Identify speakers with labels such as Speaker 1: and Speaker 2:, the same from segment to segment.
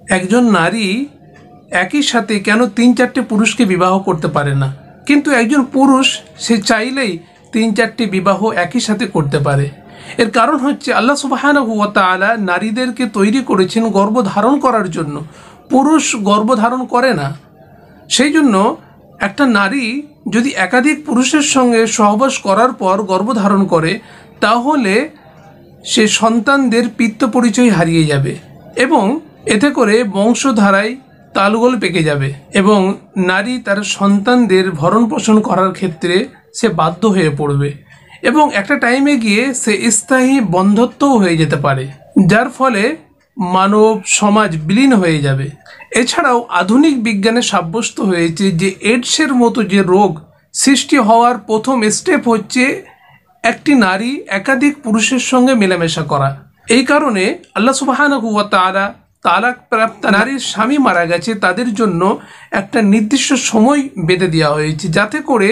Speaker 1: একজন নারী একই সাথে কেন 3-4টে পুরুষকে বিবাহ করতে পারে না, কিন্তু একজন পুরুষ সে চাইলেই 3-4টে বিবাহ একই সাথে করতে পারে? এর কারণ হচ্ছে আল্লাহ সুবহানাহু ওয়া তাআলা নারীদেরকে তৈরি করেছেন গর্ভধারণ করার জন্য। পুরুষ গর্ভধারণ করে না। সেই জন্য একটা নারী যদি একাধিক পুরুষের সঙ্গে সহবাস করার পর গর্ভধারণ করে, তাহলে সে সন্তানদের পিতৃ পরিচয় হারিয়ে যাবে এবং এতে করে বংশধারায় তালগোল পেকে যাবে এবং নারী তার সন্তানদের ভরণ পোষণ করার ক্ষেত্রে সে বাধ্য হয়ে পড়বে এবং একটা টাইমে গিয়ে সে স্থায়ী বন্ধ্যত্বও হয়ে যেতে পারে, যার ফলে মানব সমাজ বিলীন হয়ে যাবে। এছাড়াও আধুনিক বিজ্ঞানে সাব্যস্ত হয়েছে যে এইডসের মতো যে রোগ সৃষ্টি হওয়ার প্রথম স্টেপ হচ্ছে একটি নারী একাধিক পুরুষের সঙ্গে মেলামেশা করা। এই কারণে আল্লাহ সুবহানাহু ওয়া তাআলা তালাক প্রাপ্ত নারীর স্বামী মারা গেছে তাদের জন্য একটা নির্দিষ্ট সময় বেঁধে দেওয়া হয়েছে, যাতে করে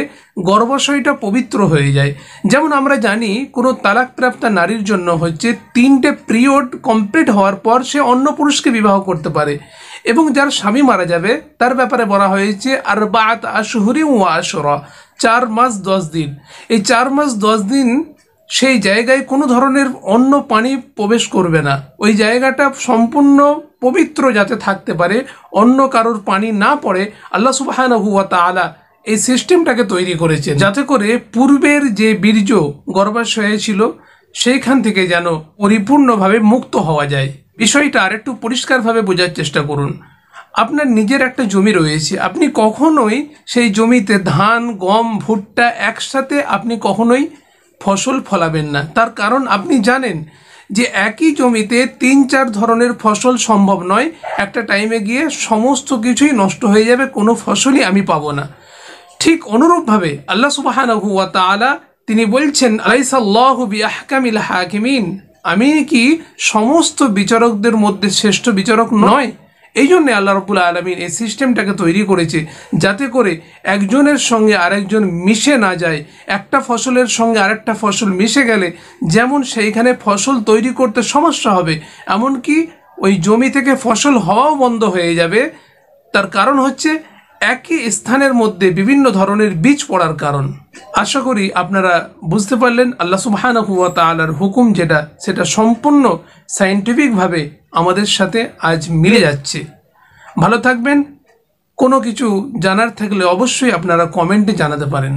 Speaker 1: গর্ভাশয়টা পবিত্র হয়ে যায়। যেমন আমরা জানি কোনো তালাক প্রাপ্ত নারীর জন্য হচ্ছে 3টে পিরিয়ড কমপ্লিট হওয়ার পর সে অন্য পুরুষকে বিবাহ করতে পারে, এবং যার স্বামী মারা যাবে তার ব্যাপারে বলা হয়েছে আরবাআত আশহুরিন ওয়া আশরা, 4 মাস 10 দিন। এই 4 মাস 10 দিন সেই জায়গায় কোনো ধরনের অন্য পানি প্রবেশ করবে না, ওই জায়গাটা সম্পূর্ণ পবিত্র যাতে থাকতে পারে, অন্য কারোর পানি না পড়ে। আল্লাহ সুবহানাহু ওয়া তাআলা এই সিস্টেমটাকে তৈরি করেছে যাতে করে পূর্বের যে বীর্য গর্ভাশয়ে ছিল সেইখান থেকে যেন পরিপূর্ণভাবে মুক্ত হওয়া যায়। বিষয়টা আরেকটু পরিষ্কারভাবে বোঝার চেষ্টা করুন। আপনার নিজের একটা জমি রয়েছে, আপনি কখনোই সেই জমিতে ধান, গম, ভুট্টা একসাথে আপনি কখনোই ফসল ফলাবেন না। তার কারণ আপনি জানেন যে একই জমিতে 3-4 ধরনের ফসল সম্ভব নয়, একটা টাইমে গিয়ে সমস্ত কিছুই নষ্ট হয়ে যাবে, কোনো ফসলই আমি পাবো না। ঠিক অনুরূপভাবে আল্লাহ সুবহানাহু ওয়া তাআলা তিনি বলছেন আলাইসাল্লাহু বিআহকামিল হাকিমিন, আমি কি সমস্ত বিচারকদের মধ্যে শ্রেষ্ঠ বিচারক নয়? এই জন্যে আল্লাহ রাব্বুল আলামিন এই সিস্টেমটাকে তৈরি করেছে যাতে করে একজনের সঙ্গে আরেকজন মিশে না যায়। একটা ফসলের সঙ্গে আরেকটা ফসল মিশে গেলে যেমন সেইখানে ফসল তৈরি করতে সমস্যা হবে, এমনকি ওই জমি থেকে ফসল হওয়াও বন্ধ হয়ে যাবে। তার কারণ হচ্ছে একই স্থানের মধ্যে বিভিন্ন ধরনের বীজ পড়ার কারণ। আশা করি আপনারা বুঝতে পারলেন আল্লাহ সুবহানাহু ওয়া তাআলার হুকুম যেটা, সেটা সম্পূর্ণ সায়েন্টিফিকভাবে আমাদের সাথে আজ মিলে যাচ্ছে। ভালো থাকবেন। কোনো কিছু জানার থাকলে অবশ্যই আপনারা কমেন্টে জানাতে পারেন।